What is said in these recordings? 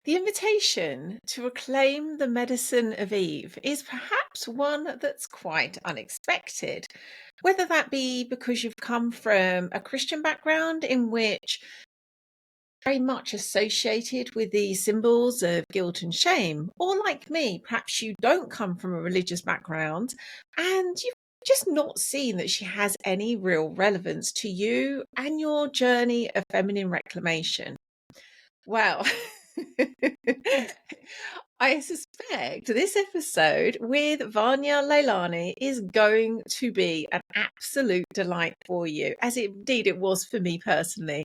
The invitation to reclaim the medicine of Eve is perhaps one that's quite unexpected, whether that be because you've come from a Christian background in which very much associated with the symbols of guilt and shame, or like me, perhaps you don't come from a religious background and you've just not seen that she has any real relevance to you and your journey of feminine reclamation. Well, I suspect this episode with Vanya Leilani is going to be an absolute delight for you, as indeed it was for me personally.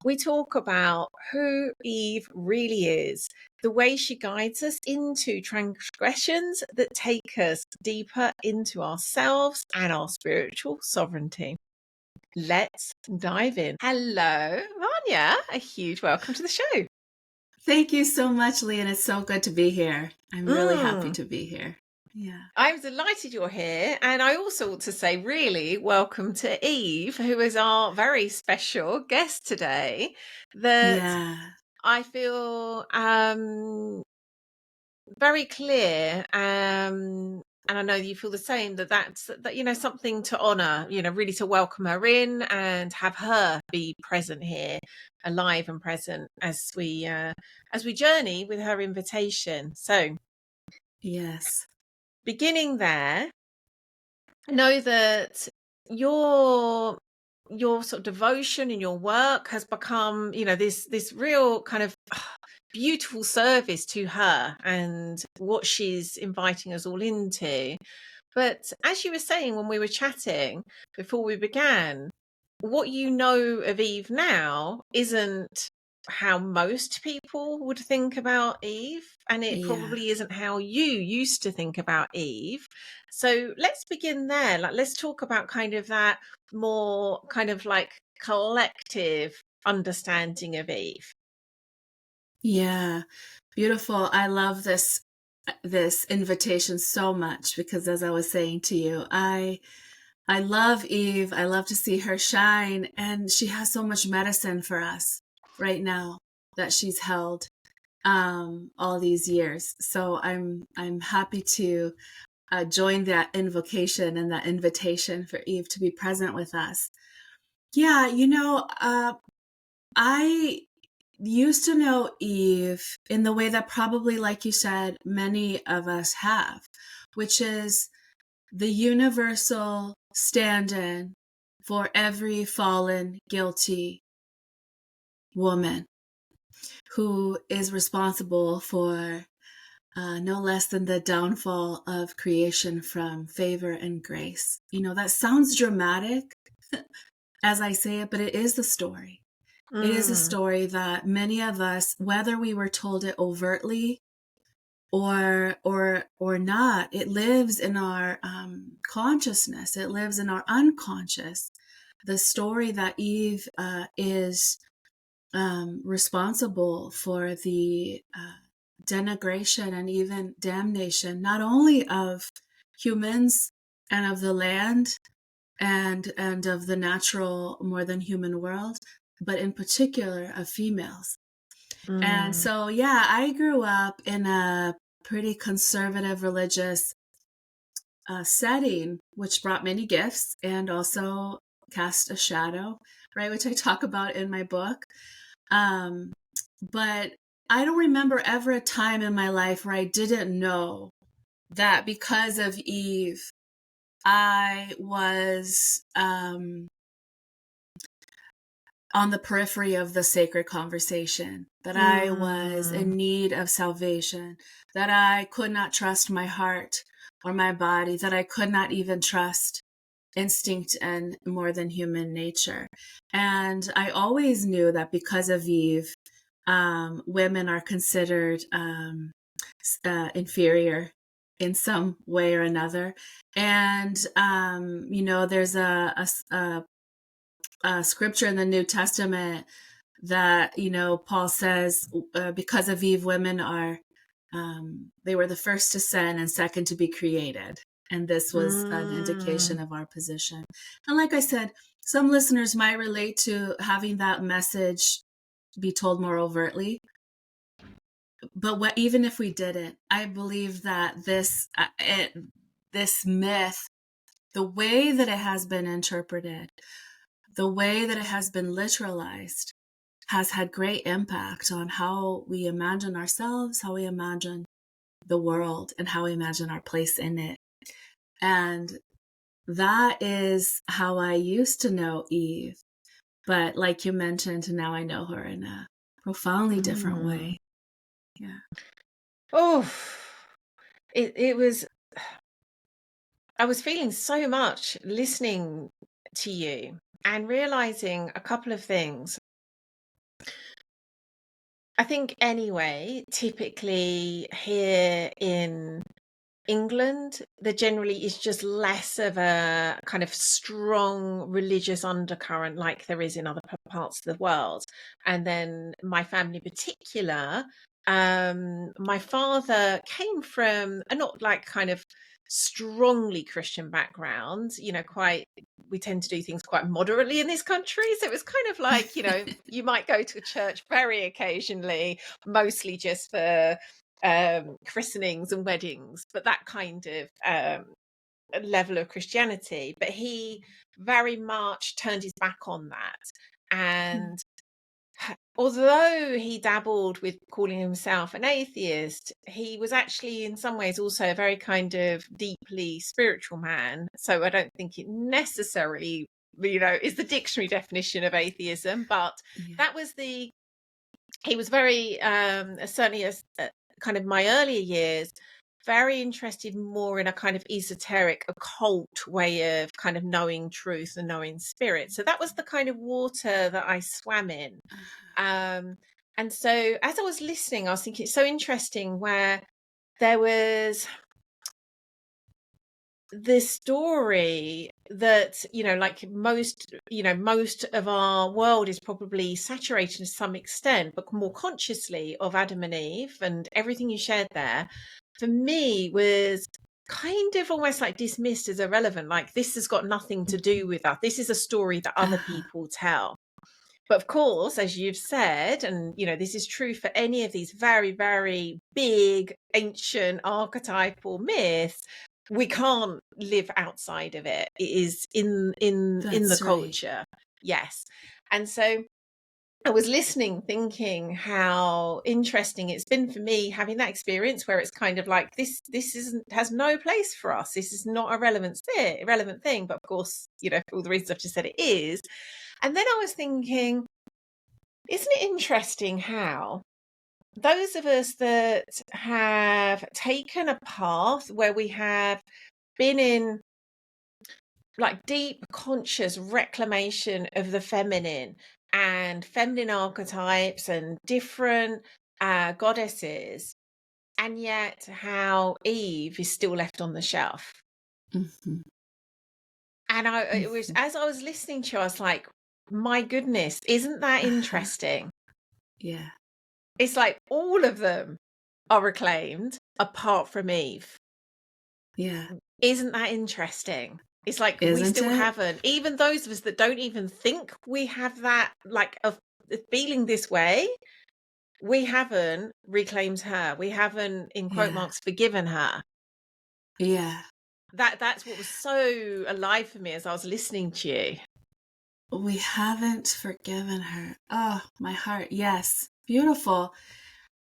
We talk about who Eve really is, the way she guides us into transgressions that take us deeper into ourselves and our spiritual sovereignty. Let's dive in. Hello, Vanya. A huge welcome to the show. Thank you so much, Lee, and it's so good to be here. I'm really happy Mm. to be here. Yeah. I'm delighted you're here. And I also want to say, really, welcome to Eve, who is our very special guest today. That Yeah. I feel very clear. And I know you feel the same, that's something to honor, really to welcome her in and have her be present here, alive and present as we journey with her invitation. So Yes. beginning there, I know that your sort of devotion and your work has become, this real kind of beautiful service to her and what she's inviting us all into. But as you were saying when we were chatting before we began, what you know of Eve now isn't how most people would think about Eve, and it Yeah. probably isn't how you used to think about Eve. So let's begin there. Like, let's talk about kind of that more kind of like collective understanding of Eve. Yeah. Beautiful. I love this invitation so much because, as I was saying to you, I love Eve. I love to see her shine, and she has so much medicine for us right now that she's held all these years. So I'm happy to join that invocation and that invitation for Eve to be present with us. Yeah, I used to know Eve in the way that probably, like you said, many of us have, which is the universal stand-in for every fallen, guilty woman who is responsible for no less than the downfall of creation from favor and grace. That sounds dramatic as I say it, but it is the story. It is a story that many of us, whether we were told it overtly or not, it lives in our consciousness. It lives in our unconscious. The story that Eve is responsible for the denigration and even damnation, not only of humans and of the land and of the natural more than human world, but in particular of females. And so, yeah, I grew up in a pretty conservative religious setting, which brought many gifts and also cast a shadow, right, which I talk about in my book. But I don't remember ever a time in my life where I didn't know that because of Eve, I was on the periphery of the sacred conversation, that I was in need of salvation, that I could not trust my heart or my body, that I could not even trust instinct and more than human nature. And I always knew that because of Eve, women are considered inferior in some way or another. And, there's a scripture in the New Testament that, Paul says, because of Eve, women are, they were the first to sin and second to be created. And this was an indication of our position. And like I said, some listeners might relate to having that message be told more overtly. but even if we didn't, I believe that this myth, the way that it has been interpreted, the way that it has been literalized, has had great impact on how we imagine ourselves, how we imagine the world, and how we imagine our place in it. And that is how I used to know Eve. But like you mentioned, now I know her in a profoundly different way. Yeah. Oh, it was, I was feeling so much listening to you and realizing a couple of things. I think, anyway, typically here in England, there generally is just less of a kind of strong religious undercurrent like there is in other parts of the world. And then my family in particular, my father came from a not like kind of strongly Christian background, quite, we tend to do things quite moderately in this country. So it was kind of like, you might go to a church very occasionally, mostly just for christenings and weddings, but that kind of level of Christianity. But he very much turned his back on that. And although he dabbled with calling himself an atheist, he was actually in some ways also a very kind of deeply spiritual man. So I don't think it necessarily, is the dictionary definition of atheism, but that was he was very, certainly as kind of my earlier years, very interested more in a kind of esoteric, occult way of kind of knowing truth and knowing spirit. So that was the kind of water that I swam in. And so as I was listening, I was thinking it's so interesting where there was this story that, like most of our world is probably saturated to some extent, but more consciously, of Adam and Eve, and everything you shared there for me was kind of almost like dismissed as irrelevant. Like, this has got nothing to do with us. This is a story that other people tell. But of course, as you've said, and this is true for any of these very, very big, ancient archetypal myths, we can't live outside of it. It is in the culture. Yes. And so I was listening, thinking how interesting it's been for me having that experience where it's kind of like this has no place for us. This is not a irrelevant thing. But of course, for all the reasons I've just said, it is. And then I was thinking, isn't it interesting how those of us that have taken a path where we have been in like deep conscious reclamation of the feminine and feminine archetypes and different goddesses, and yet how Eve is still left on the shelf. Mm-hmm. And it was, as I was listening to you, I was like, my goodness, isn't that interesting? Yeah. It's like all of them are reclaimed apart from Eve. Yeah. Isn't that interesting? It's like we Isn't still it? haven't, even those of us that don't even think we have that, like, of feeling this way, we haven't reclaimed her. We haven't, in quote marks, forgiven her. Yeah. That's what was so alive for me as I was listening to you. We haven't forgiven her. Oh, my heart. Yes. Beautiful.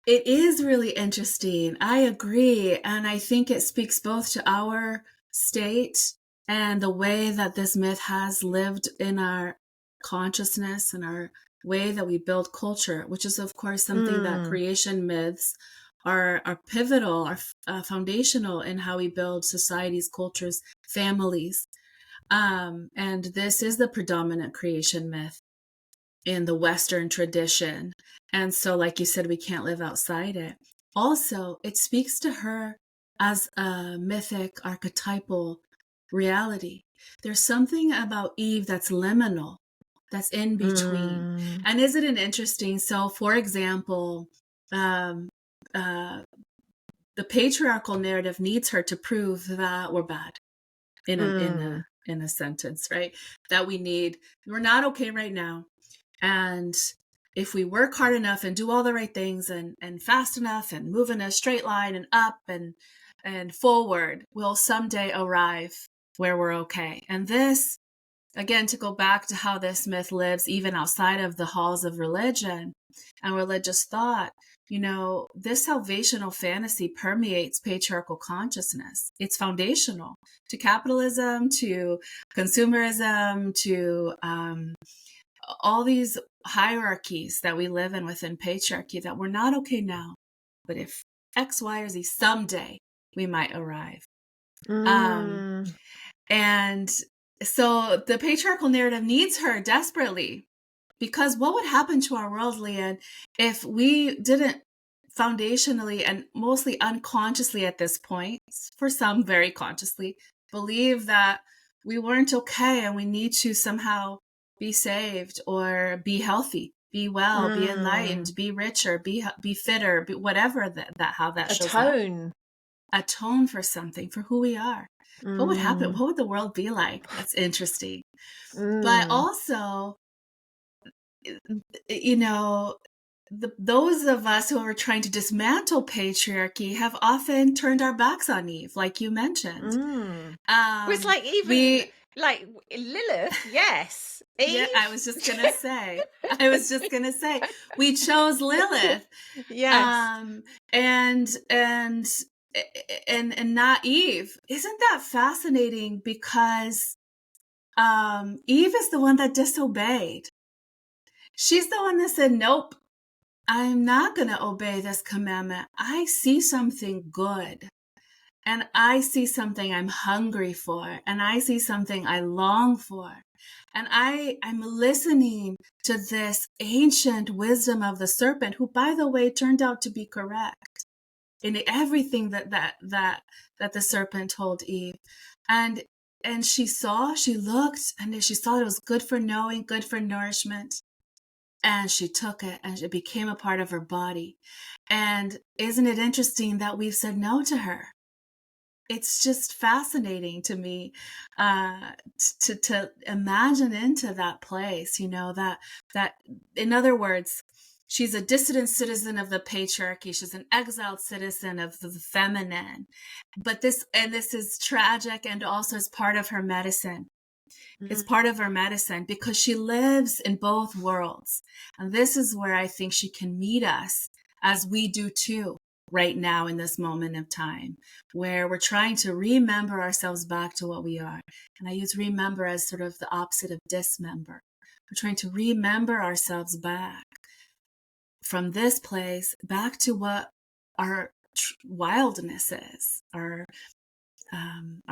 It is really interesting. I agree. And I think it speaks both to our state and the way that this myth has lived in our consciousness and our way that we build culture, which is, of course, something that creation myths are pivotal, are foundational in how we build societies, cultures, families. And this is the predominant creation myth in the Western tradition. And so, like you said, we can't live outside it. Also, it speaks to her as a mythic, archetypal reality. There's something about Eve that's liminal, that's in between. And isn't it interesting? So, for example, the patriarchal narrative needs her to prove that we're bad in a sentence, right? That we're not okay right now. And if we work hard enough and do all the right things and fast enough and move in a straight line and up and forward, we'll someday arrive where we're okay. And this, again, to go back to how this myth lives even outside of the halls of religion and religious thought, this salvational fantasy permeates patriarchal consciousness. It's foundational to capitalism, to consumerism, to all these hierarchies that we live in within patriarchy, that we're not okay now, but if X, Y, or Z, someday we might arrive. And so the patriarchal narrative needs her desperately, because what would happen to our world, Leanne, if we didn't foundationally and mostly unconsciously at this point, for some very consciously, believe that we weren't okay and we need to somehow be saved or be healthy, be well, be enlightened, be richer, be fitter, be whatever how that shows up. Atone for something, for who we are. What would happen? What would the world be like? That's interesting. But also, those of us who are trying to dismantle patriarchy have often turned our backs on Eve, like you mentioned. It's like even like Lilith, yes. Eve? Yeah, I was just gonna say we chose Lilith. Yes. And not Eve. Isn't that fascinating? Because Eve is the one that disobeyed. She's the one that said, nope, I'm not going to obey this commandment. I see something good, and I see something I'm hungry for, and I see something I long for. And I'm listening to this ancient wisdom of the serpent, who, by the way, turned out to be correct in everything that the serpent told Eve. And she looked, and she saw it was good for knowing, good for nourishment. And she took it, and it became a part of her body. And isn't it interesting that we've said no to her? It's just fascinating to me to imagine into that place, that in other words, she's a dissident citizen of the patriarchy. She's an exiled citizen of the feminine. But this is tragic, and also is part of her medicine. It's part of her medicine, because she lives in both worlds. And this is where I think she can meet us, as we do too, right now in this moment of time, where we're trying to remember ourselves back to what we are. And I use remember as sort of the opposite of dismember. We're trying to remember ourselves back from this place, back to what our wildness is, our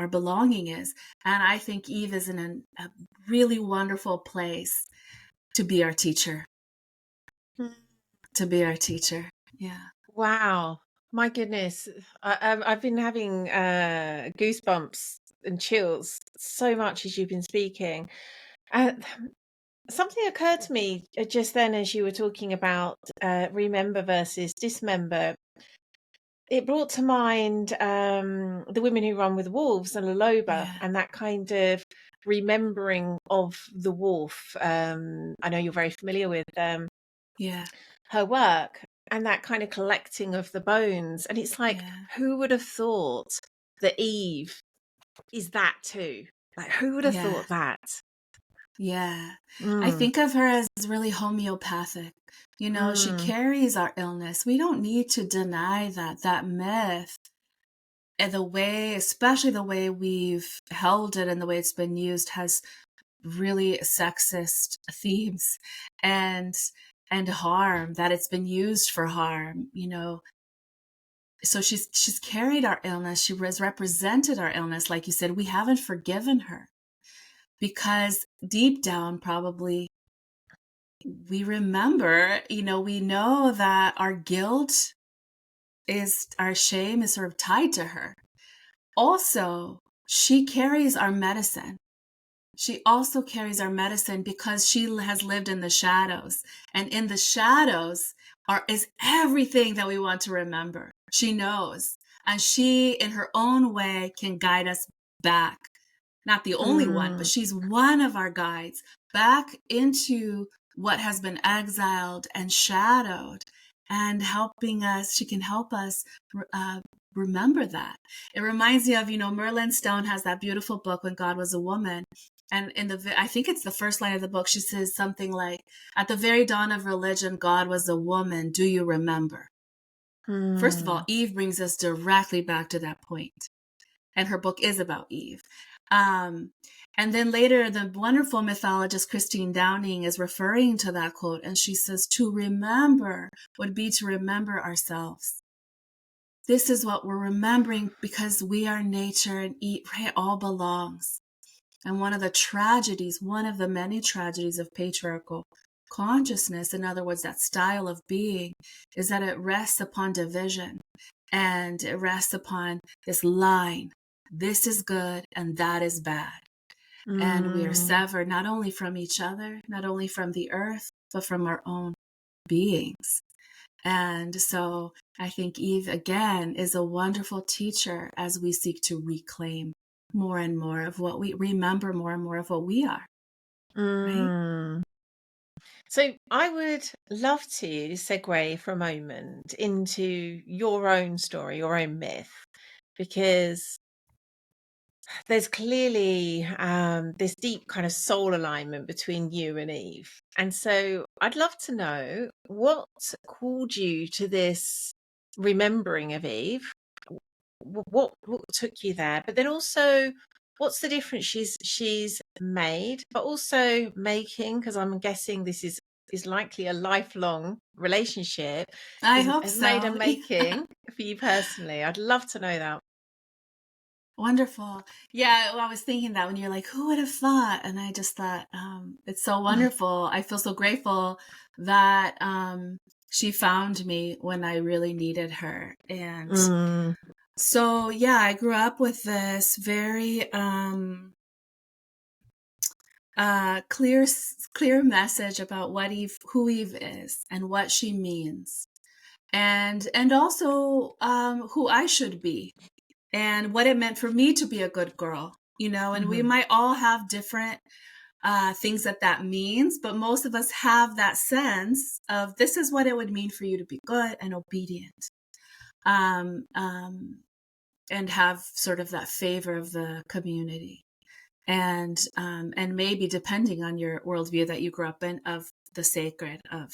belonging is. And I think Eve is in a really wonderful place to be our teacher. Yeah. Wow. My goodness. I've been having goosebumps and chills so much as you've been speaking. Something occurred to me just then as you were talking about remember versus dismember. It brought to mind the Women Who Run with Wolves and Laloba, and that kind of remembering of the wolf. I know you're very familiar with her work, and that kind of collecting of the bones. And it's like, who would have thought that Eve is that too? Like, who would have thought that? Yeah. I think of her as really homeopathic. She carries our illness. We don't need to deny that myth, and the way, especially the way we've held it and the way it's been used, has really sexist themes and harm, that it's been used for harm, So she's carried our illness. She has represented our illness. Like you said, we haven't forgiven her, because deep down, probably, we remember, we know that our guilt our shame is sort of tied to her. Also, she carries our medicine. She also carries our medicine because she has lived in the shadows. And in the shadows is everything that we want to remember. She knows. And she, in her own way, can guide us back. Not the only one, but she's one of our guides back into what has been exiled and shadowed, and she can help us remember that. It reminds me of, Merlin Stone has that beautiful book, When God Was a Woman. And I think it's the first line of the book, she says something like, at the very dawn of religion, God was a woman. Do you remember? First of all, Eve brings us directly back to that point. And her book is about Eve. And then later, the wonderful mythologist Christine Downing is referring to that quote, and she says, to remember would be to remember ourselves. This is what we're remembering because we are nature and it all belongs. And one of the many tragedies of patriarchal consciousness, in other words, that style of being, is that it rests upon division, and it rests upon this line. This is good and that is bad. And we are severed not only from each other, not only from the earth, but from our own beings. And so I think Eve, again, is a wonderful teacher as we seek to reclaim more and more of what we remember, more and more of what we are. Right? So I would love to segue for a moment into your own story, your own myth, because there's clearly this deep kind of soul alignment between you and Eve. And so I'd love to know what called you to this remembering of Eve. What took you there? But then also, what's the difference she's made, but also making? Because I'm guessing this is likely a lifelong relationship. I hope Has made and so. making for you personally. I'd love to know that. Wonderful. Yeah, I was thinking that when you're like, who would have thought? And I just thought, it's so wonderful. I feel so grateful that she found me when I really needed her. And so, yeah, I grew up with this very clear message about who Eve is and what she means, and also who I should be, and what it meant for me to be a good girl, and we might all have different things that means, but most of us have that sense of this is what it would mean for you to be good and obedient, and have sort of that favor of the community. And maybe depending on your worldview that you grew up in, of the sacred, of,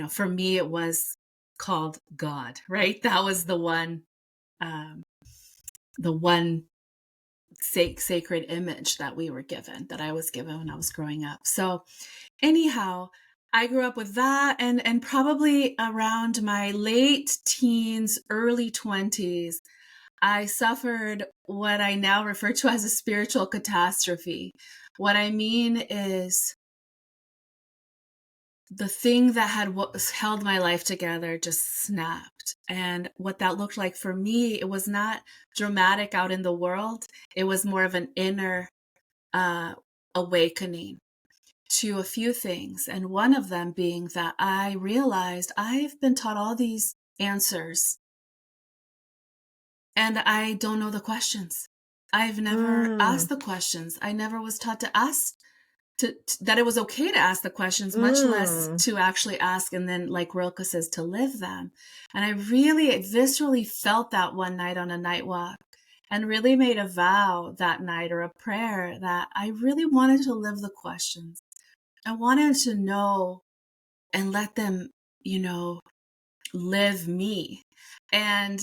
for me, it was called God, right? That was the one sacred image that we were given, that I was given when I was growing up. So anyhow, I grew up with that, and probably around my late teens, early 20s, I suffered what I now refer to as a spiritual catastrophe. What I mean is the thing that had held my life together just snapped. And what that looked like for me, it was not dramatic out in the world. It was more of an inner awakening to a few things. And one of them being that I realized I've been taught all these answers, and I don't know the questions. I've never asked the questions. I never was taught to ask, that it was okay to ask the questions, much less to actually ask, and then, like Rilke says, to live them. And I really viscerally felt that one night on a night walk, and really made a vow that night, or a prayer, that I really wanted to live the questions. I wanted to know and let them, live me. And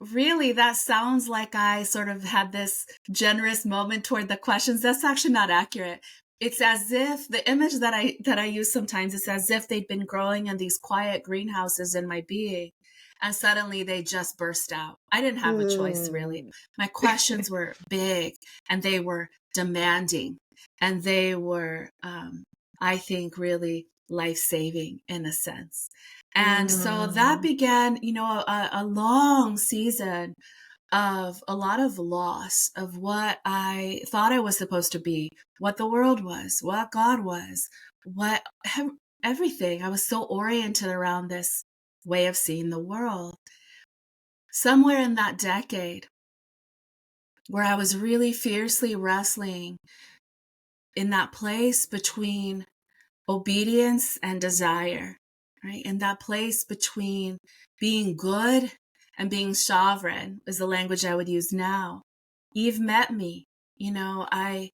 really, that sounds like I sort of had this generous moment toward the questions. That's actually not accurate. It's as if the image that I use sometimes, it's as if they'd been growing in these quiet greenhouses in my being, and suddenly they just burst out. I didn't have a choice, really. My questions were big, and they were demanding, and they were, I think, really life-saving in a sense. And so that began, a long season of a lot of loss of what I thought I was supposed to be, what the world was, what God was, everything. I was so oriented around this way of seeing the world. Somewhere in that decade, where I was really fiercely wrestling in that place between obedience and desire, right? And that place between being good and being sovereign is the language I would use now. Eve met me. You know, I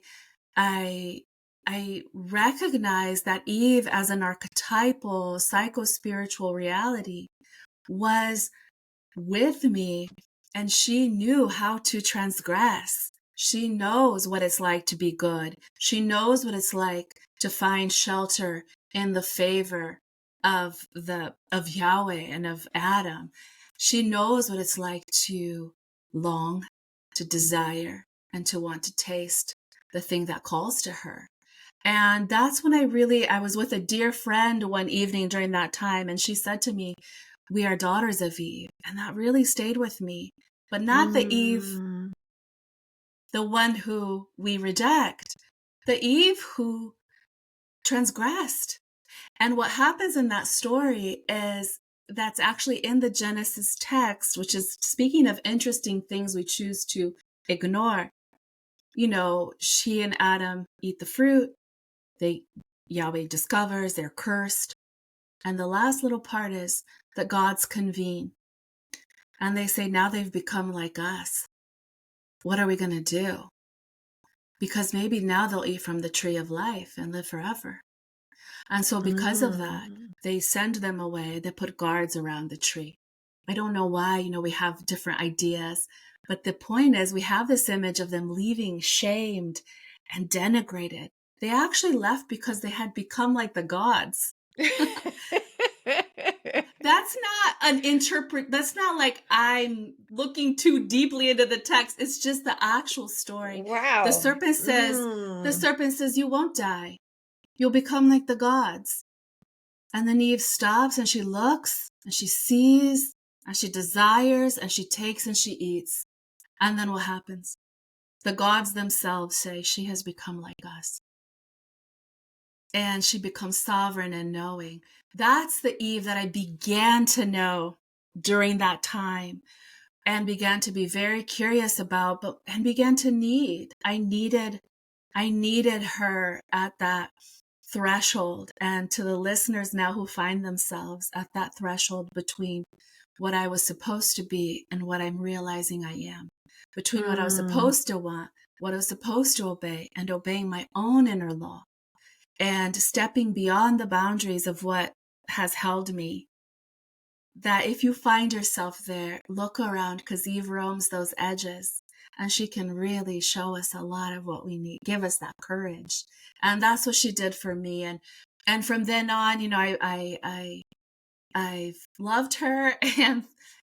recognize that Eve as an archetypal psycho-spiritual reality was with me, and she knew how to transgress. She knows what it's like to be good. She knows what it's like to find shelter in the favor of Yahweh and of Adam. She knows what it's like to long, to desire, and to want to taste the thing that calls to her. And that's when I was with a dear friend one evening during that time, and she said to me, "We are daughters of Eve." And that really stayed with me. But not the Eve, the one who we reject, the Eve who transgressed. And what happens in that story is that's actually in the Genesis text, which is speaking of interesting things we choose to ignore. You know, she and Adam eat the fruit. Yahweh discovers they're cursed. And the last little part is that gods convene. And they say, now they've become like us. What are we going to do? Because maybe now they'll eat from the tree of life and live forever. And so because of that, they send them away. They put guards around the tree. I don't know why, you know, we have different ideas. But the point is, we have this image of them leaving shamed and denigrated. They actually left because they had become like the gods. That's not like I'm looking too deeply into the text. It's just the actual story. Wow. The serpent says, you won't die. You'll become like the gods. And then Eve stops and she looks and she sees and she desires and she takes and she eats. And then what happens? The gods themselves say she has become like us. And she becomes sovereign and knowing. That's the Eve that I began to know during that time and began to be very curious about, and began to need. I needed her at that threshold. And to the listeners now who find themselves at that threshold between what I was supposed to be and what I'm realizing I am, between what I was supposed to want, what I was supposed to obey, and obeying my own inner law, and stepping beyond the boundaries of what has held me. That if you find yourself there, look around, because Eve roams those edges and she can really show us a lot of what we need, give us that courage. And that's what she did for me. And from then on, you know, I've loved her.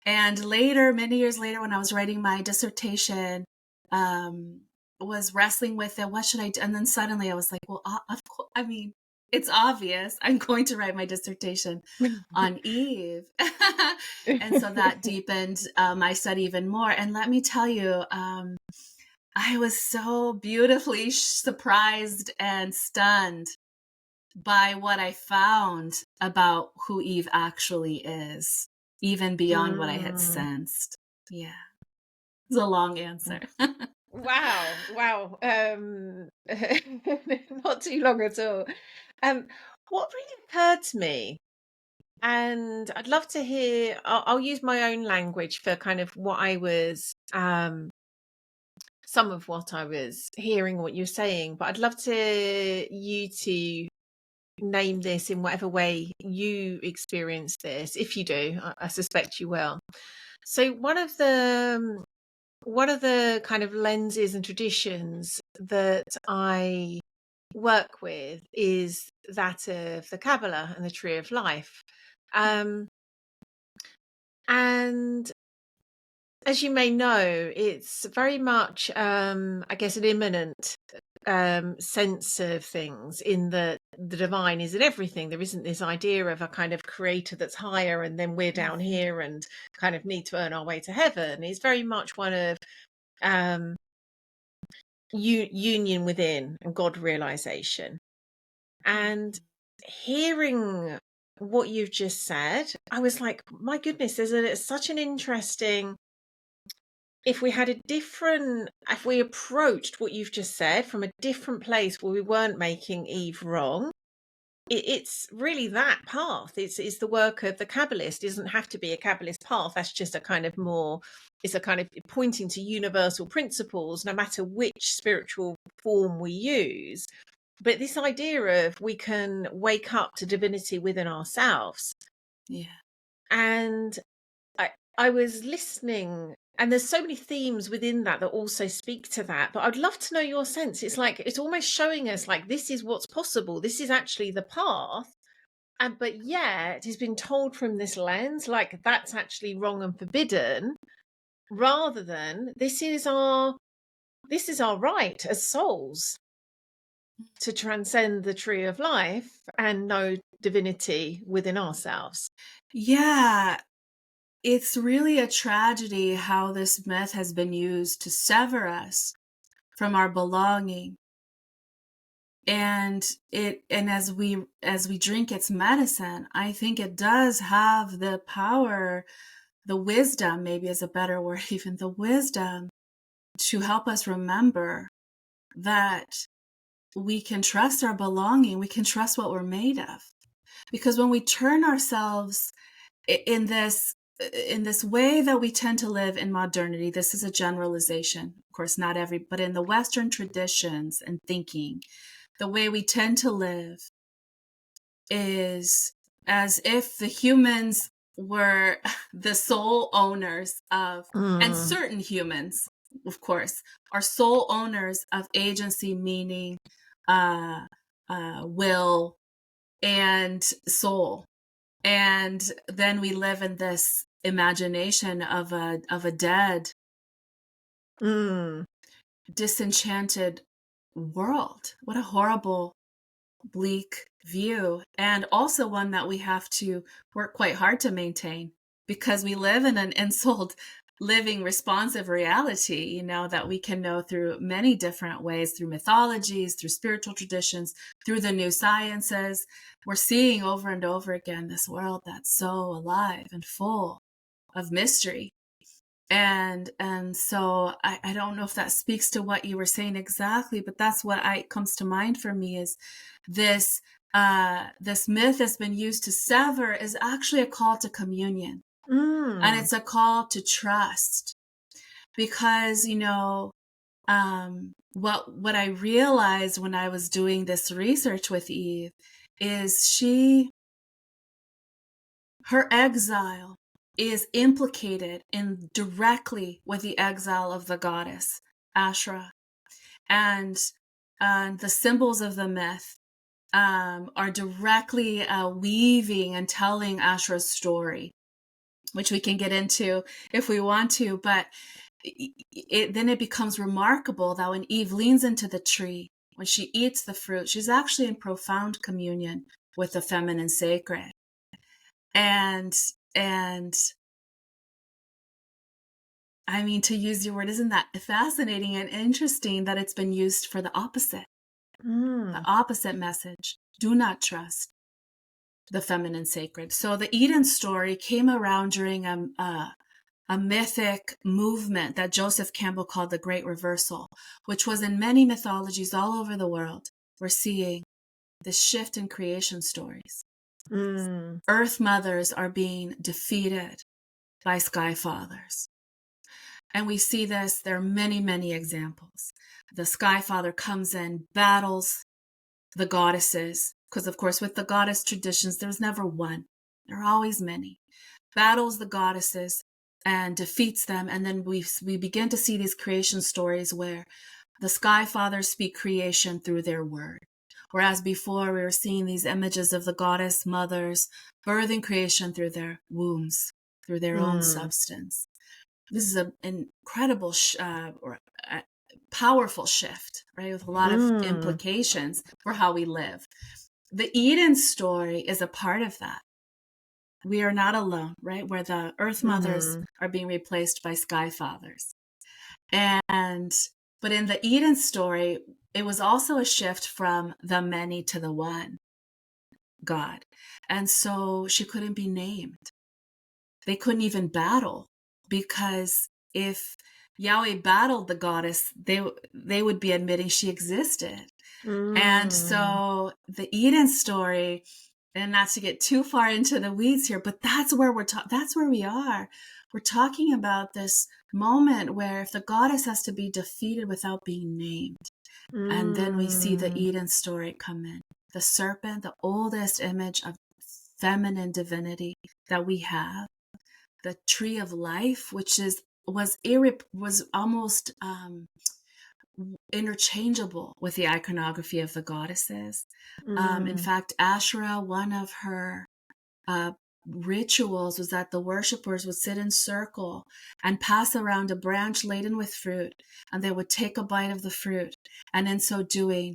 And later, many years later, when I was writing my dissertation, was wrestling with it. What should I do? And then suddenly I was like, well, of course, I mean, it's obvious I'm going to write my dissertation on Eve. And so that deepened my study even more. And let me tell you, I was so beautifully surprised and stunned by what I found about who Eve actually is, even beyond what I had sensed. Yeah. It's a long answer. Wow. Not too long at all. What really occurred to me, and I'd love to hear, I'll use my own language for kind of what I was, some of what I was hearing, what you're saying, but I'd love you to name this in whatever way you experience this. If you do, I suspect you will. So one of the kind of lenses and traditions that I work with is that of the Kabbalah and the Tree of Life. And as you may know, it's very much, I guess, an immanent sense of things, in the divine is in everything. There isn't this idea of a kind of creator that's higher and then we're down here and kind of need to earn our way to heaven. It's very much one of union within and God realization. And hearing what you've just said, I was like, my goodness, there's such an interesting, if we approached what you've just said from a different place where we weren't making Eve wrong, it's really that path. It's the work of the Kabbalist. It doesn't have to be a Kabbalist path. That's just a kind of more, it's a kind of pointing to universal principles, no matter which spiritual form we use. But this idea of we can wake up to divinity within ourselves. Yeah. And I was listening, and there's so many themes within that that also speak to that. But I'd love to know your sense. It's like it's almost showing us like this is what's possible. This is actually the path. And but yet he's been told from this lens, like that's actually wrong and forbidden, rather than this is our right as souls to transcend the tree of life and know divinity within ourselves. Yeah. It's really a tragedy how this myth has been used to sever us from our belonging. And as we drink its medicine, I think it does have the power, the wisdom, maybe is a better word, even the wisdom to help us remember that we can trust our belonging, we can trust what we're made of. Because when we turn ourselves in this way that we tend to live in modernity, this is a generalization, of course, not every, but in the Western traditions and thinking, the way we tend to live is as if the humans were the sole owners of, and certain humans, of course, are sole owners of agency, meaning will and soul. And then we live in this imagination of a dead, disenchanted world. What a horrible, bleak view, and also one that we have to work quite hard to maintain, because we live in an ensouled, living, responsive reality, that we can know through many different ways, through mythologies, through spiritual traditions, through the new sciences. We're seeing over and over again this world that's so alive and full of mystery. And so I don't know if that speaks to what you were saying exactly, but that's what comes to mind for me is this myth has been used to sever is actually a call to communion. And it's a call to trust, because what I realized when I was doing this research with Eve is her exile is implicated in directly with the exile of the goddess Ashra, and the symbols of the myth are directly weaving and telling Ashra's story, which we can get into if we want to. But then it becomes remarkable that when Eve leans into the tree, when she eats the fruit, she's actually in profound communion with the feminine sacred. And I mean, to use your word, isn't that fascinating and interesting that it's been used for the opposite message? Do not trust the feminine sacred. So the Eden story came around during a mythic movement that Joseph Campbell called the Great Reversal, which was in many mythologies all over the world. We're seeing this shift in creation stories. Earth mothers are being defeated by sky fathers. And we see this, there are many, many examples. The sky father comes in, battles the goddesses, because of course with the goddess traditions, there's never one. There are always many. Battles the goddesses and defeats them. And then we begin to see these creation stories where the sky fathers speak creation through their word. Whereas before we were seeing these images of the goddess mothers birthing creation through their wombs, through their own substance. This is an incredible, powerful shift, right? With a lot of implications for how we live. The Eden story is a part of that. We are not alone, right? Where the earth mothers are being replaced by sky fathers. But in the Eden story, it was also a shift from the many to the one God. And so she couldn't be named. They couldn't even battle, because if Yahweh battled the goddess, they would be admitting she existed. And Mm. so the Eden story, and not to get too far into the weeds here, but that's where that's where we are. We're talking about this moment where if the goddess has to be defeated without being named, and then we see the Mm. Eden story come in. The serpent, the oldest image of feminine divinity that we have. The tree of life, which was almost interchangeable with the iconography of the goddesses. In Mm. fact, Asherah, one of her uh, rituals was that the worshippers would sit in circle and pass around a branch laden with fruit, and they would take a bite of the fruit, and in so doing,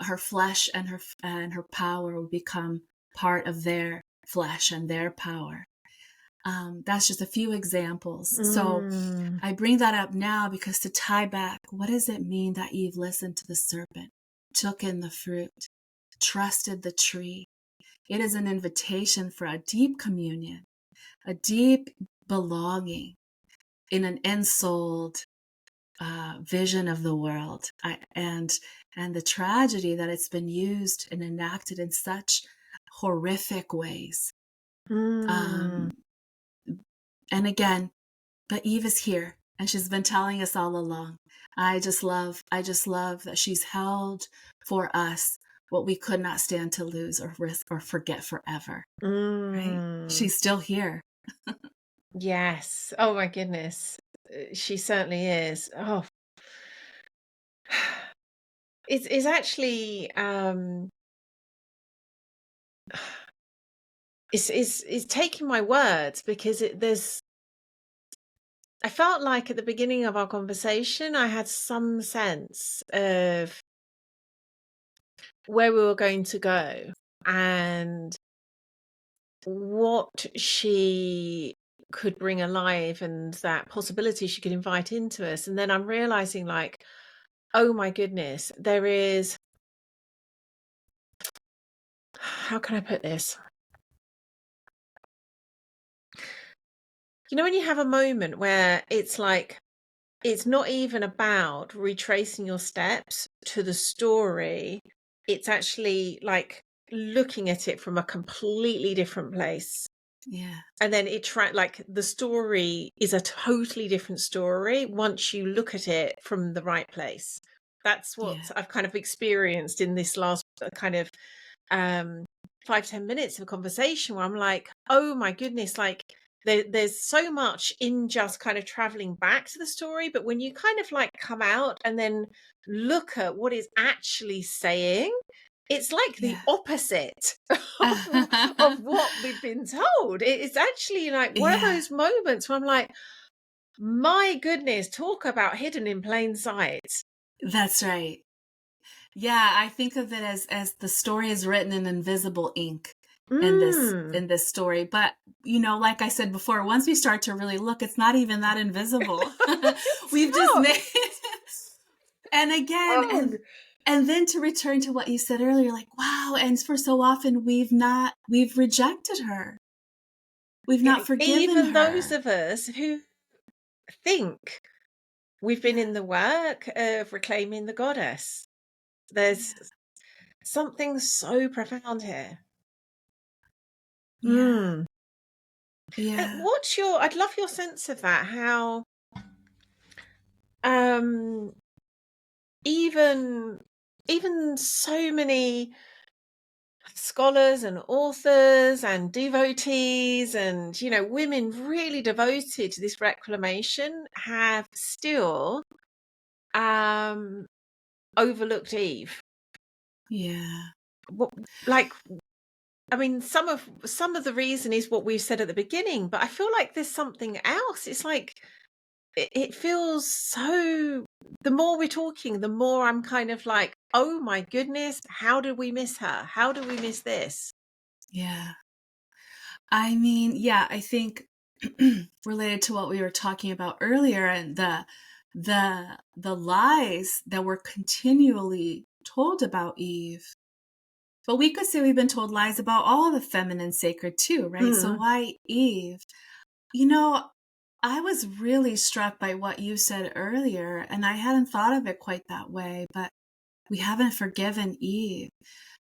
her flesh and her power would become part of their flesh and their power. That's just a few examples. So Mm. I bring that up now because to tie back, what does it mean that Eve listened to the serpent, took in the fruit, trusted the tree? It is an invitation for a deep communion, a deep belonging in an ensouled vision of the world, and the tragedy that it's been used and enacted in such horrific ways. Mm. Um, and again, but Eve is here, and she's been telling us all along. I just love that she's held for us what we could not stand to lose or risk or forget forever. Right? Mm. She's still here. Yes. Oh my goodness. She certainly is. Oh, it's actually it's taking my words because there's I felt like at the beginning of our conversation I had some sense of where we were going to go and what she could bring alive and that possibility she could invite into us. And then I'm realizing, like, oh my goodness, there is, how can I put this? You know, when you have a moment where it's like, it's not even about retracing your steps to the story, it's actually like looking at it from a completely different place. Yeah. And then like the story is a totally different story once you look at it from the right place. That's what Yeah. I've kind of experienced in this last kind of 5-10 minutes of conversation where I'm like, oh my goodness, like there's so much in just kind of traveling back to the story, but when you kind of like come out and then look at what it's actually saying, it's like the Yeah. opposite of what we've been told. It's actually like one of Yeah. those moments where I'm like, my goodness, talk about hidden in plain sight. That's right. Yeah, I think of it as the story is written in invisible ink Mm. in this story. But like I said before, once we start to really look, it's not even that invisible. It's We've just not. made and again Oh, and then to return to what you said earlier, like, wow, and for so often we've rejected her. We've yeah, not forgiven even those her. of us who think we've been Yeah. in the work of reclaiming the goddess. There's something so profound here. Yeah. Mm. And Yeah. I'd love your sense of that, how um even so many scholars and authors and devotees and women really devoted to this reclamation have still um overlooked Eve. Yeah. What, like, I mean, some of the reason is what we've said at the beginning, but I feel like there's something else. It's like it feels so, the more we're talking, the more I'm kind of like, oh my goodness, how did we miss her? How did we miss this? Yeah. I mean, yeah, I think related to what we were talking about earlier and the lies that were continually told about Eve. But we could say we've been told lies about all the feminine sacred too, right? So Mm. why Eve? You know, I was really struck by what you said earlier, and I hadn't thought of it quite that way, but we haven't forgiven Eve.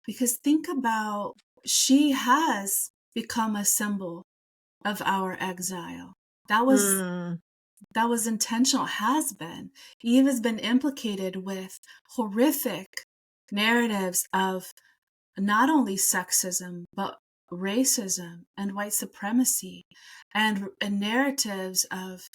Because think about, she has become a symbol of our exile. That was Mm, intentional, has been. Eve has been implicated with horrific narratives of not only sexism, but racism and white supremacy, and narratives of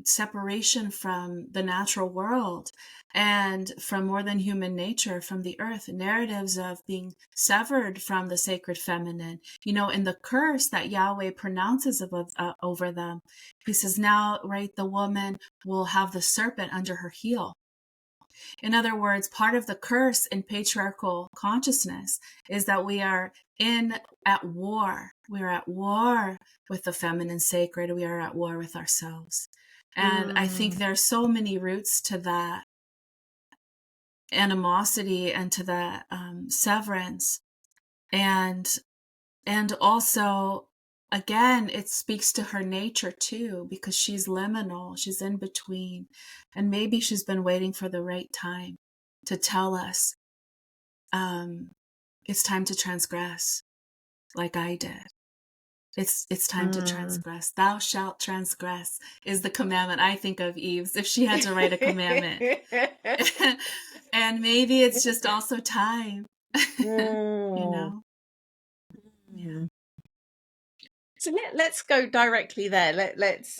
separation from the natural world and from more than human nature, from the earth, narratives of being severed from the sacred feminine. In the curse that Yahweh pronounces over them, he says, now, right, the woman will have the serpent under her heel. In other words, part of the curse in patriarchal consciousness is that we are at war. We are at war with the feminine sacred. We are at war with ourselves. And I think there are so many roots to that animosity and to that severance. And also, again, it speaks to her nature too, because she's liminal, she's in between. And maybe she's been waiting for the right time to tell us, it's time to transgress, like I did. It's time to transgress. Thou shalt transgress is the commandment I think of Eve's, if she had to write a commandment. And maybe it's just also time, mm. Yeah. So let's go directly there. Let's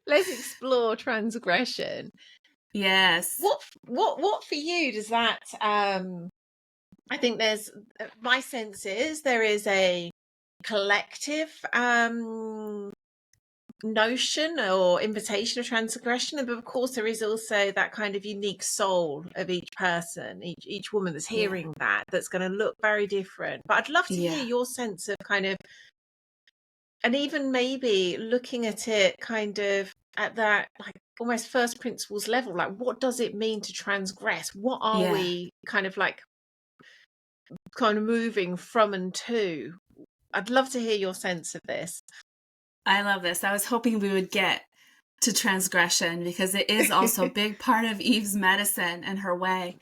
let's explore transgression. Yes. What for you does that? I think there's, my sense is there is a collective notion or invitation of transgression, but of course there is also that kind of unique soul of each person, each woman that's hearing that's going to look very different. But I'd love to hear your sense of kind of, and even maybe looking at it kind of at that like almost first principles level, like what does it mean to transgress? What are we kind of moving from and to? I'd love to hear your sense of this. I love this. I was hoping we would get to transgression, because it is also a big part of Eve's medicine and her way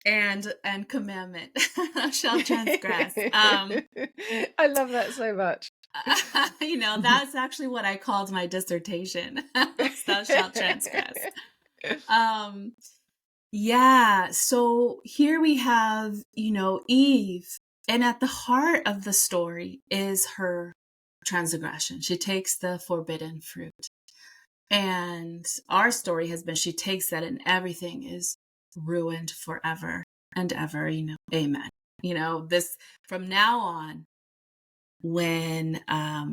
and commandment. Shall transgress. I love that so much. That's actually what I called my dissertation. Thou shalt transgress. So here we have, Eve, and at the heart of the story is her transgression. She takes the forbidden fruit. And our story has been, she takes that and everything is ruined forever and ever, amen. This, from now on, when a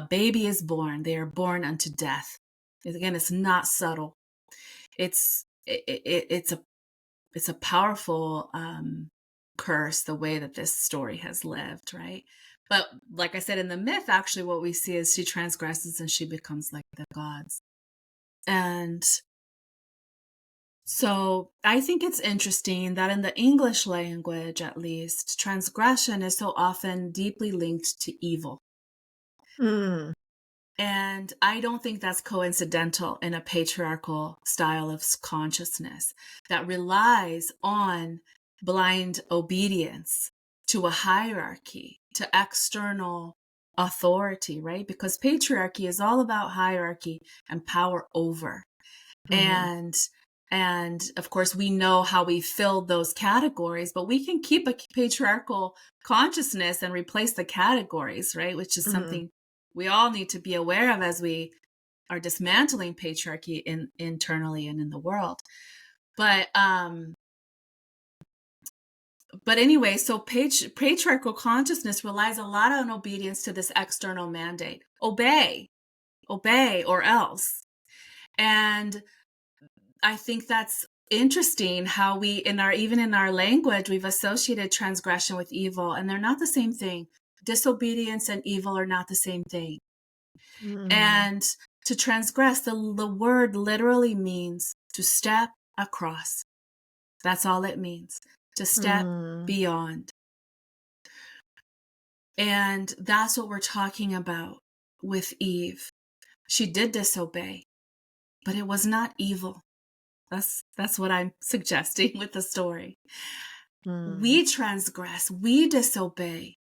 baby is born, they are born unto death. Again, it's not subtle. It's a powerful curse, the way that this story has lived, right? But like I said, in the myth, actually what we see is she transgresses and she becomes like the gods. And so I think it's interesting that in the English language, at least, transgression is so often deeply linked to evil. And I don't think that's coincidental in a patriarchal style of consciousness that relies on blind obedience to a hierarchy, to external authority, right? Because patriarchy is all about hierarchy and power over. And of course, we know how we filled those categories, but we can keep a patriarchal consciousness and replace the categories, right? Which is something we all need to be aware of as we are dismantling patriarchy internally and in the world. But anyway, so patriarchal consciousness relies a lot on obedience to this external mandate. Obey or else. And I think that's interesting how we, even in our language, we've associated transgression with evil, and they're not the same thing. Disobedience and evil are not the same thing. And to transgress, the word literally means to step across. That's all it means, to step beyond. And that's what we're talking about with Eve. She did disobey, but it was not evil. That's what I'm suggesting with the story. We transgress, we disobey,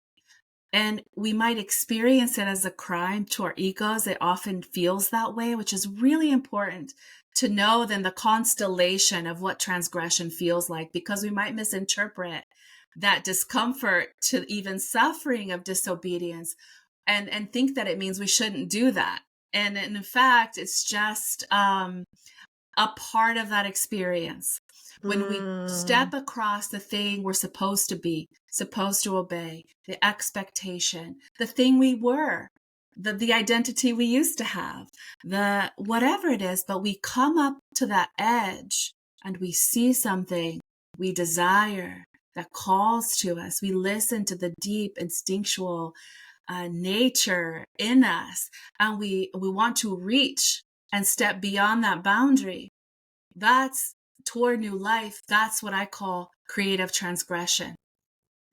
and we might experience it as a crime to our egos. It often feels that way, which is really important to know then the constellation of what transgression feels like, because we might misinterpret that discomfort to even suffering of disobedience and think that it means we shouldn't do that. And in fact, it's just a part of that experience. When we step across the thing we're supposed to be, supposed to obey, the expectation, the thing we were, the identity we used to have, the whatever it is, but we come up to that edge and we see something we desire that calls to us. We listen to the deep instinctual nature in us, and we want to reach and step beyond that boundary. That's toward new life. That's what I call creative transgression.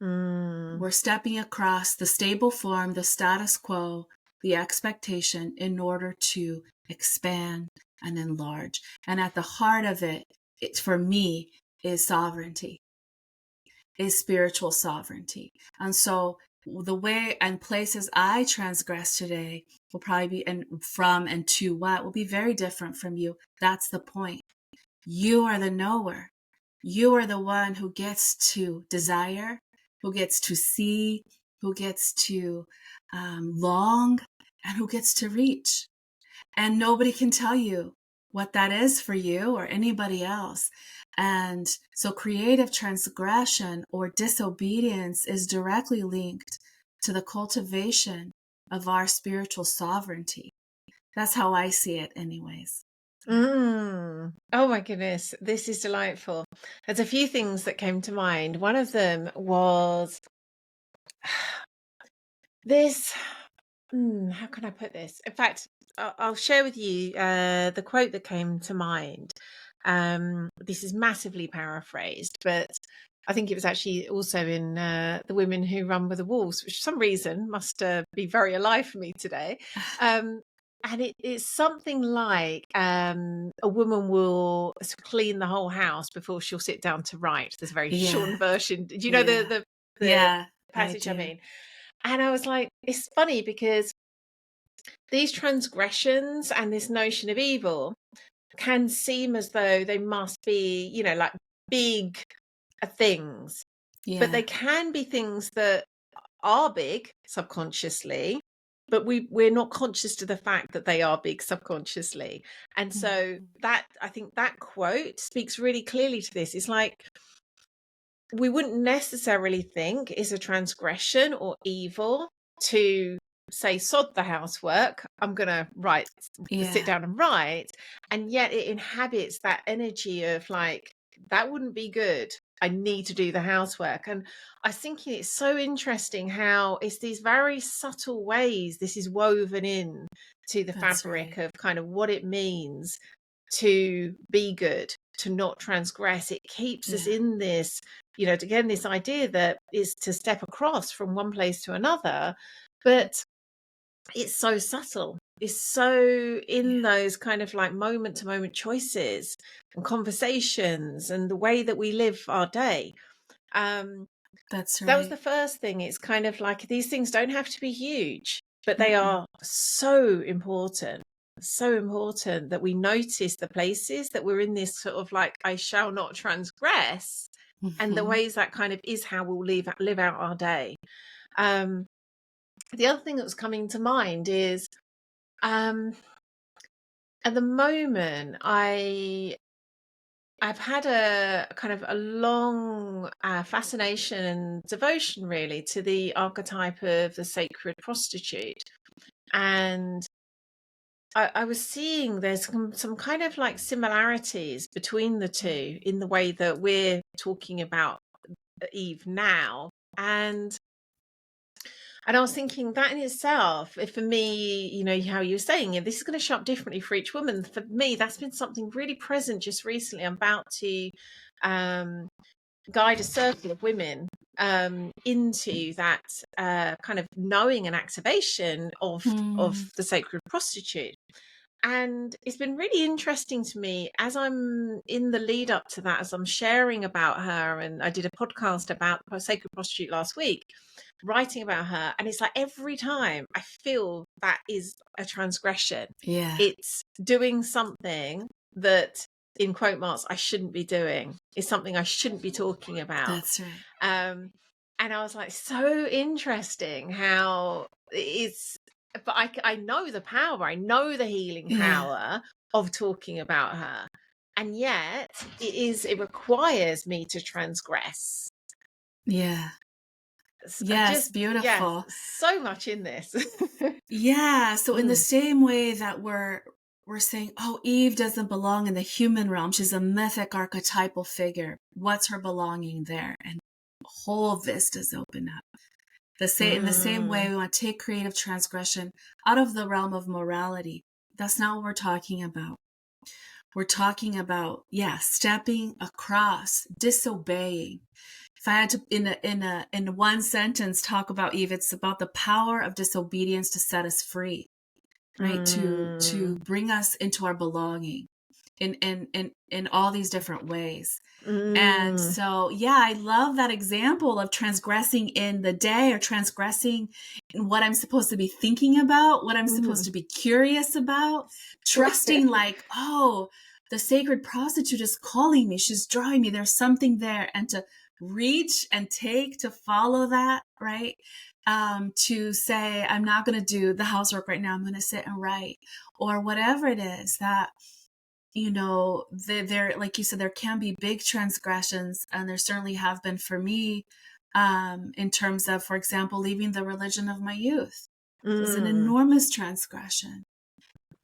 We're stepping across the stable form, the status quo, the expectation in order to expand and enlarge. And at the heart of it, for me, is sovereignty, is spiritual sovereignty. And so the way and places I transgress today will probably be from and to what will be very different from you. That's the point. You are the knower. You are the one who gets to desire, who gets to see, who gets to long, and who gets to reach. And nobody can tell you what that is for you or anybody else. And so creative transgression or disobedience is directly linked to the cultivation of our spiritual sovereignty. That's how I see it anyways. Oh my goodness, this is delightful. There's a few things that came to mind. One of them was this, how can I put this? In fact, I'll share with you the quote that came to mind. This is massively paraphrased, but I think it was actually also in The Women Who Run with the Wolves, which for some reason must be very alive for me today. And it's something like a woman will clean the whole house before she'll sit down to write. There's a very short version. Do you know the passage I mean? And I was like, it's funny because these transgressions and this notion of evil can seem as though they must be, you know, like big things. But they can be things that are big subconsciously, but we're not conscious to the fact that they are big subconsciously. And so that, I think that quote speaks really clearly to this. It's like we wouldn't necessarily think is a transgression or evil to say, sod the housework, I'm gonna sit down and write, and yet it inhabits that energy of like, that wouldn't be good, I need to do the housework. And I was thinking it's so interesting how it's these very subtle ways this is woven in to the fabric of kind of what it means to be good, to not transgress. It keeps us in this, you know, again, this idea that is to step across from one place to another, but it's so subtle. It's so in those kind of like moment to moment choices and conversations and the way that we live our day. That's right. That was the first thing. It's kind of like these things don't have to be huge, but they are so important. So important that we notice the places that we're in this sort of like, I shall not transgress, and the ways that kind of is how we'll live out our day. The other thing that was coming to mind is at the moment I've had a kind of a long fascination and devotion really to the archetype of the sacred prostitute. And I was seeing there's some kind of like similarities between the two in the way that we're talking about Eve now. And I was thinking that in itself, if for me, you know, how you were saying, this is going to show up differently for each woman. For me, that's been something really present just recently. I'm about to guide a circle of women into that kind of knowing and activation of the sacred prostitute. And it's been really interesting to me as I'm in the lead up to that, as I'm sharing about her. And I did a podcast about the sacred prostitute last week, writing about her. And it's like every time I feel that is a transgression. Yeah. It's doing something that, in quote marks, I shouldn't be doing. It's something I shouldn't be talking about. That's right. And I was like, so interesting how it's, but I know the power, I know the healing power of talking about her. And yet it requires me to transgress. Yeah. Yes, beautiful. Yeah, so much in this. Yeah. So in the same way that we're saying, oh, Eve doesn't belong in the human realm. She's a mythic archetypal figure. What's her belonging there? And whole vistas open up. In the same way, we want to take creative transgression out of the realm of morality. That's not what we're talking about. We're talking about, stepping across, disobeying. If I had to, in one sentence, talk about Eve, it's about the power of disobedience to set us free, right? To bring us into our belonging in all these different ways. And so, I love that example of transgressing in the day, or transgressing in what I'm supposed to be thinking about, what I'm supposed to be curious about, trusting like, oh, the sacred prostitute is calling me. She's drawing me. There's something there. And to reach and take, to follow that, right? To say, I'm not going to do the housework right now. I'm going to sit and write, or whatever it is that, there, like you said, there can be big transgressions, and there certainly have been for me, in terms of, for example, leaving the religion of my youth. It was an enormous transgression.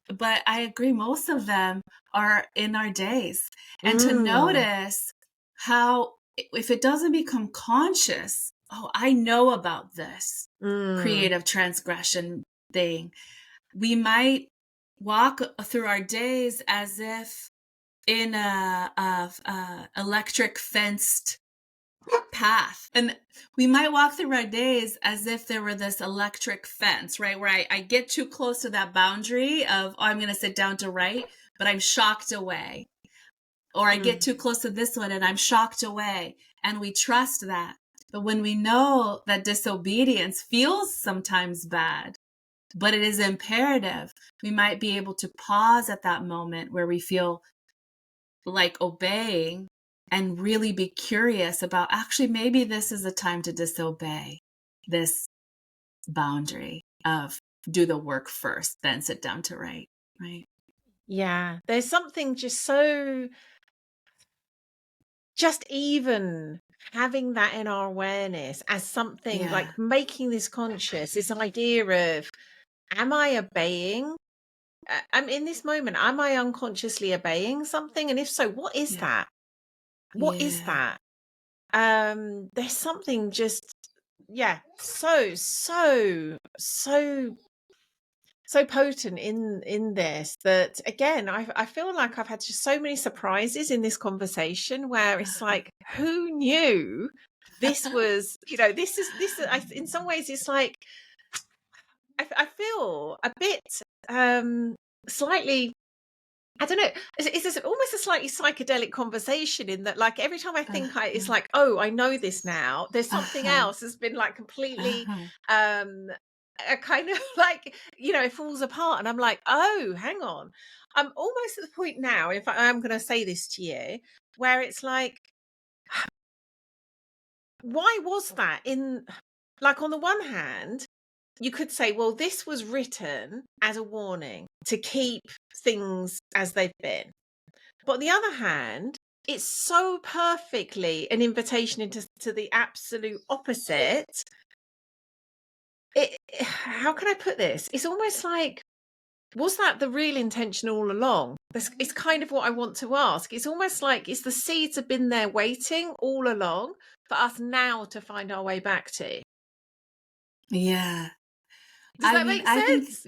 But I agree, most of them are in our days. And to notice how, if it doesn't become conscious, oh, I know about this creative transgression thing, we might walk through our days as if in a electric fenced path, and we might walk through our days as if there were this electric fence, right, where I get too close to that boundary of, oh, I'm going to sit down to write, but I'm shocked away, or I get too close to this one and I'm shocked away, and we trust that. But when we know that disobedience feels sometimes bad, but it is imperative, we might be able to pause at that moment where we feel like obeying, and really be curious about, actually, maybe this is a time to disobey this boundary of do the work first, then sit down to write, right? Yeah, there's something just even having that in our awareness as something like making this conscious, this idea of, am I obeying? I'm in this moment, am I unconsciously obeying something? And if so, what is that? What is that? There's something just, so potent in this, that again, I feel like I've had just so many surprises in this conversation, where it's like, who knew this was, this is in some ways it's like, I feel a bit slightly, I don't know, it's almost a slightly psychedelic conversation, in that, like, every time I think it's like, oh, I know this now, there's something else has been like completely a kind of like, it falls apart, and I'm like, oh, hang on, I'm almost at the point now, in fact, I'm going to say this to you, where it's like, why was that in, like, on the one hand, you could say, well, this was written as a warning to keep things as they've been. But on the other hand, it's so perfectly an invitation into the absolute opposite. How can I put this? It's almost like, was that the real intention all along? It's kind of what I want to ask. It's almost like, the seeds have been there waiting all along for us now to find our way back to. Yeah. Does that make sense?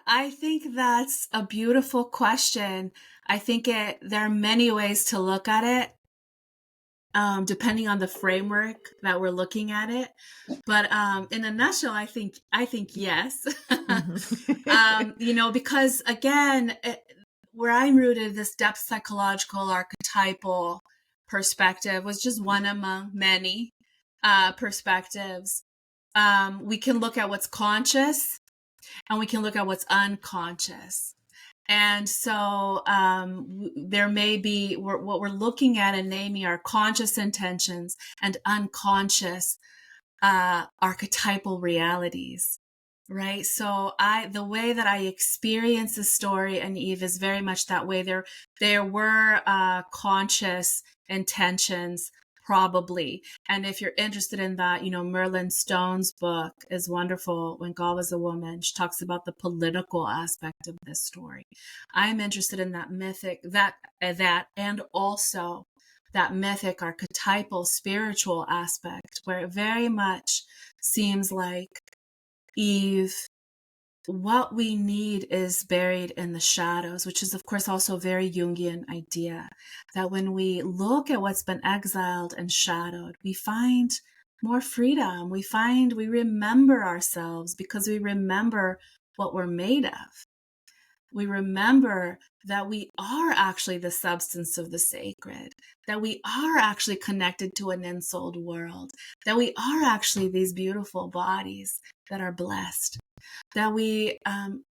I think that's a beautiful question. I think there are many ways to look at it. depending on the framework that we're looking at it. But in a nutshell, I think yes. Because again, where I'm rooted, this depth psychological archetypal perspective was just one among many perspectives. We can look at what's conscious and we can look at what's unconscious. And so there may be what we're looking at and naming are conscious intentions and unconscious archetypal realities, right? So the way that I experience the story and Eve is very much that way. There were conscious intentions, probably. And if you're interested in that, Merlin Stone's book is wonderful. When God Was a Woman, she talks about the political aspect of this story. I'm interested in that mythic, that and also that mythic, archetypal, spiritual aspect, where it very much seems like Eve, what we need is buried in the shadows, which is, of course, also a very Jungian idea, that when we look at what's been exiled and shadowed, we find more freedom. We remember ourselves because we remember what we're made of. We remember that we are actually the substance of the sacred, that we are actually connected to an ensouled world, that we are actually these beautiful bodies that are blessed, that we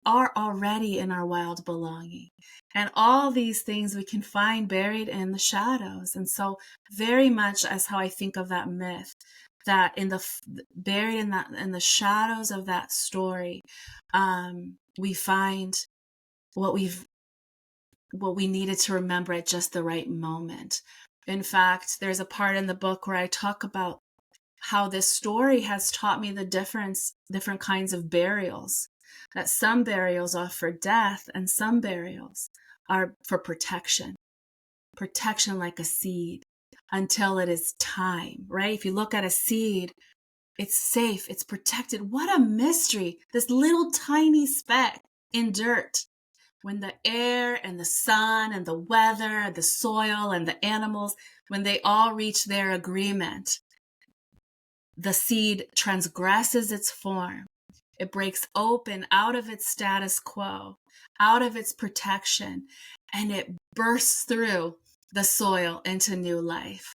are already in our wild belonging. And all these things we can find buried in the shadows. And so very much as how I think of that myth, that buried in the shadows of that story, we find what we needed to remember at just the right moment. In fact, there's a part in the book where I talk about how this story has taught me the different kinds of burials, that some burials are for death and some burials are for protection like a seed until it is time, right? If you look at a seed, it's safe, it's protected. What a mystery, this little tiny speck in dirt. When the air and the sun and the weather, the soil and the animals, when they all reach their agreement, the seed transgresses its form. It breaks open out of its status quo, out of its protection, and it bursts through the soil into new life.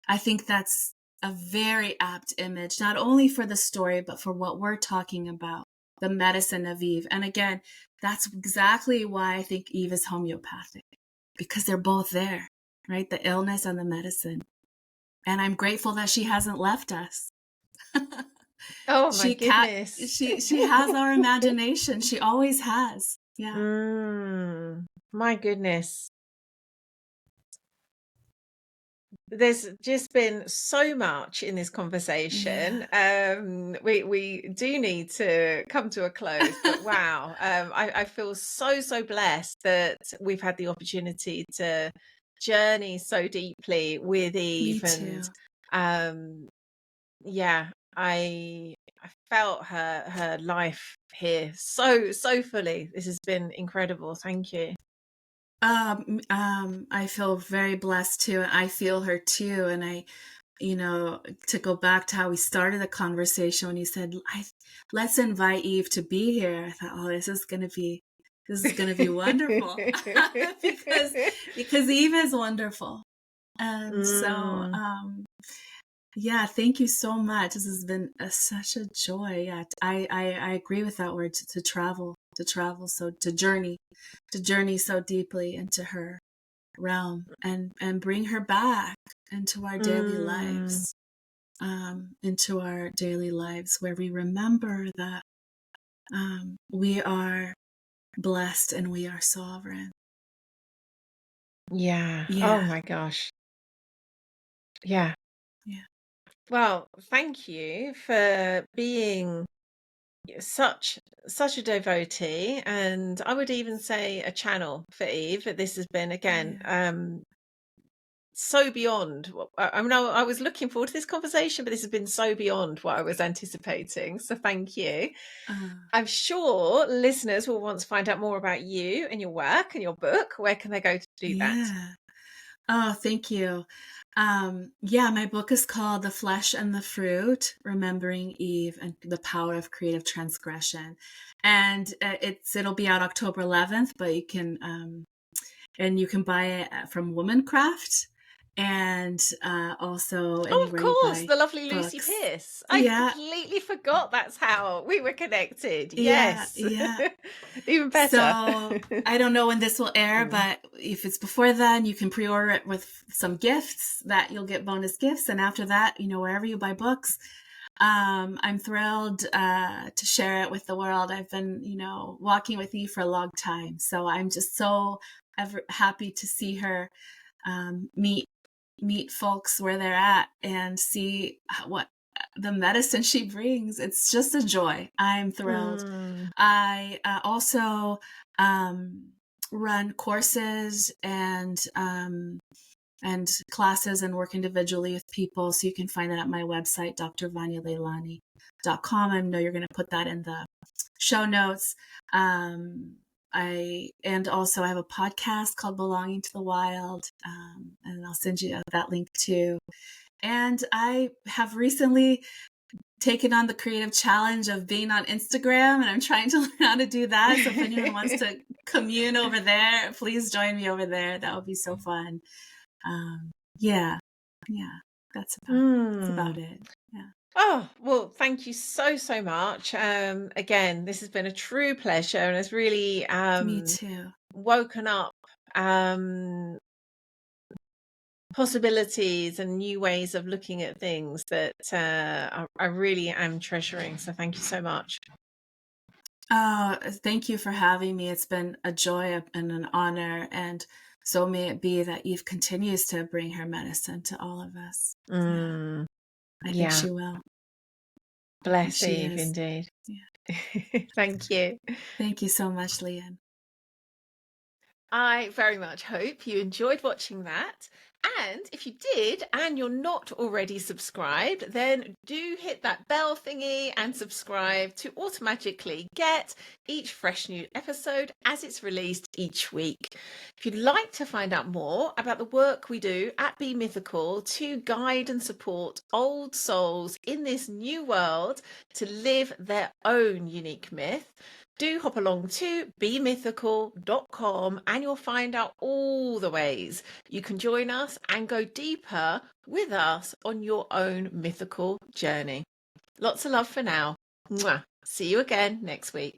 I think that's a very apt image, not only for the story, but for what we're talking about, the medicine of Eve. And again, that's exactly why I think Eve is homeopathic, because they're both there, right? The illness and the medicine. And I'm grateful that she hasn't left us. Oh my goodness. She has our imagination. She always has. Yeah. My goodness. There's just been so much in this conversation. Yeah. We do need to come to a close, but wow, I feel so blessed that we've had the opportunity to journey so deeply with Eve. Me too. And I felt her life here so fully. This has been incredible. Thank you. I feel very blessed too. I feel her too. And to go back to how we started the conversation when you said, let's invite Eve to be here. I thought, this is going to be wonderful because Eve is wonderful. And so, thank you so much. This has been such a joy. Yeah, I agree with that word, to travel, so to journey so deeply into her realm and bring her back into our daily lives, where we remember that we are blessed and we are sovereign. Yeah. Oh my gosh. Yeah. Well, thank you for being such a devotee, and I would even say a channel for Eve. This has been again so beyond I mean, I was looking forward to this conversation, but this has been so beyond what I was anticipating. So thank you. I'm sure listeners will want to find out more about you and your work and your book. Where can they go to do that? Oh, thank you. Yeah, my book is called The Flesh and the Fruit, Remembering Eve and the Power of Creative Transgression. And it'll be out October 11th, but you can buy it from Womancraft, and also Oh, of anywhere you course, buy the lovely Lucy books. Pierce. I Yeah, completely forgot that's how we were connected. yeah, Yes. yeah. Even better. So I don't know when this will air, Mm. but if it's before then, you can pre-order it with some gifts that you'll get bonus gifts. And after that, wherever you buy books, I'm thrilled to share it with the world. I've been, walking with Eve for a long time. So I'm just so happy to see her meet folks where they're at and see what the medicine she brings. It's just a joy. I'm thrilled. Mm. I also run courses and classes and work individually with people. So you can find that at my website, drvanyaleilani.com. I know you're going to put that in the show notes. I also have a podcast called Belonging to the Wild, and I'll send you that link too. And I have recently taken on the creative challenge of being on Instagram, and I'm trying to learn how to do that. So if anyone wants to commune over there, please join me over there. That would be so fun. Yeah, that's about it. Yeah. Oh, well, thank you so, so much. Again, this has been a true pleasure, and it's really Me too. woken up possibilities and new ways of looking at things that I really am treasuring. So thank you so much. Oh, thank you for having me. It's been a joy and an honor, and so may it be that Eve continues to bring her medicine to all of us. Yeah, I think she will. Bless She Eve, is. indeed. Yeah. Thank you. Thank you so much, Leanne. I very much hope you enjoyed watching that. And if you did and you're not already subscribed, then do hit that bell thingy and subscribe to automatically get each fresh new episode as it's released each week. If you'd like to find out more about the work we do at Be Mythical to guide and support old souls in this new world to live their own unique myth, do hop along to bemythical.com and you'll find out all the ways you can join us and go deeper with us on your own mythical journey. Lots of love for now. Mwah. See you again next week.